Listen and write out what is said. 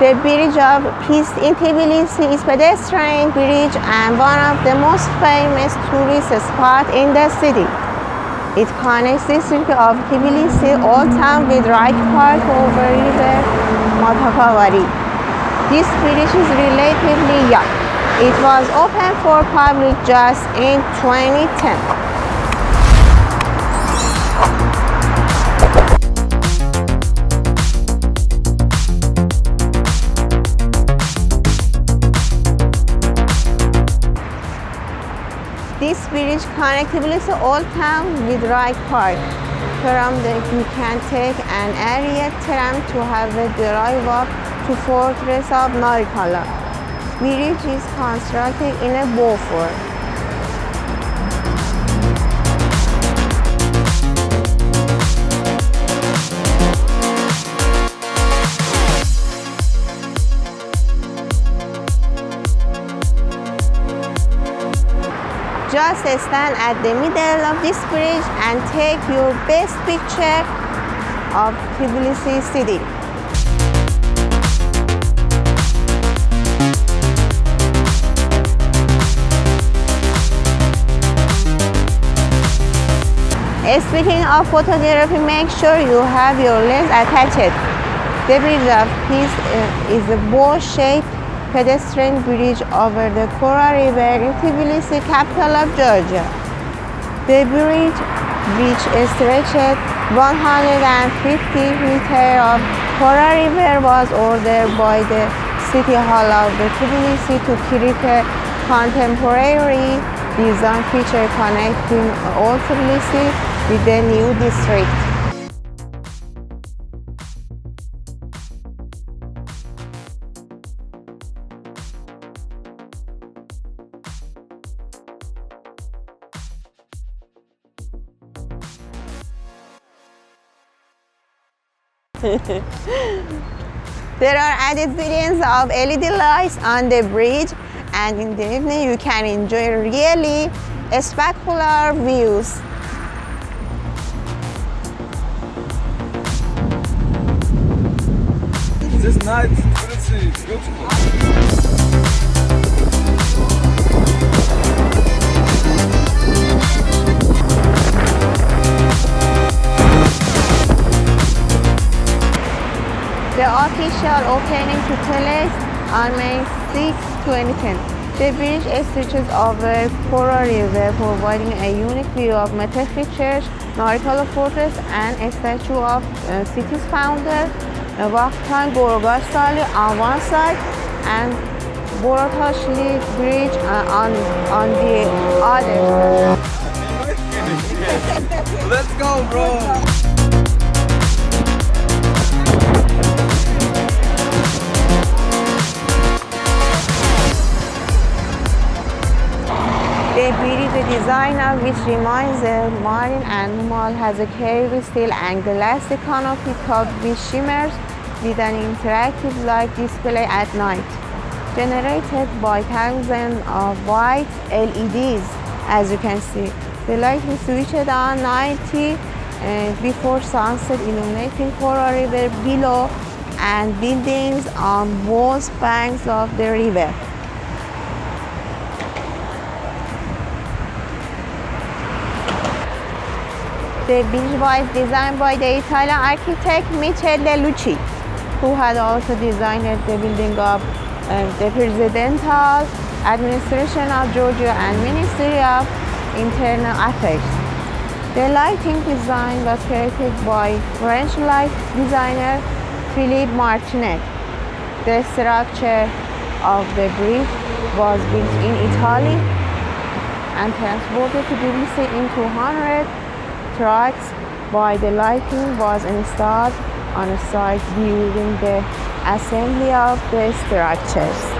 The Bridge of Peace in Tbilisi is a pedestrian bridge and one of the most famous tourist spots in the city. It connects the city of Tbilisi Old Town with Reich Park over river Matakavari. This bridge is relatively young. It was opened for public just in 2010. This bridge connects Tbilisi Old Town with Reich Park. From there, you can take an area tram to have a drive up to Fortress of Narikala. Bridge is constructed in a bow form. Just stand at the middle of this bridge and take your best picture of Tbilisi city. Speaking of photography, make sure you have your lens attached. The Bridge of Peace is a bow-shaped pedestrian bridge over the Kora River in Tbilisi, capital of Georgia. The bridge, which stretched 150 meters of Kora River, was ordered by the City Hall of the Tbilisi to create a contemporary design feature connecting old Tbilisi with the new district. There are added zillions of LED lights on the bridge, and in the evening you can enjoy really spectacular views. This night, Tbilisi is beautiful. The official opening took place on May 6, 2010. The bridge stretches over Kora River, providing a unique view of Metafi Church, Narikala Fortress, and a statue of city's founder, Vakhtang Gorgasali on one side, and Boratashli Bridge on the other. Let's go, bro! The bridge, the design of which reminds a marine animal, has a curved steel and glass canopy topped with shimmers with an interactive light display at night, generated by thousands of white LEDs. As you can see, the light is switched on 90 before sunset, illuminating Kora River below and buildings on both banks of the river. The bridge was designed by the Italian architect Michele Lucci, who had also designed the building of the Presidential Administration of Georgia and Ministry of Internal Affairs. The lighting design was created by French light designer Philippe Martinet. The structure of the bridge was built in Italy and transported to Tbilisi in 200 trucks, while the lighting was installed on site during the assembly of the structures.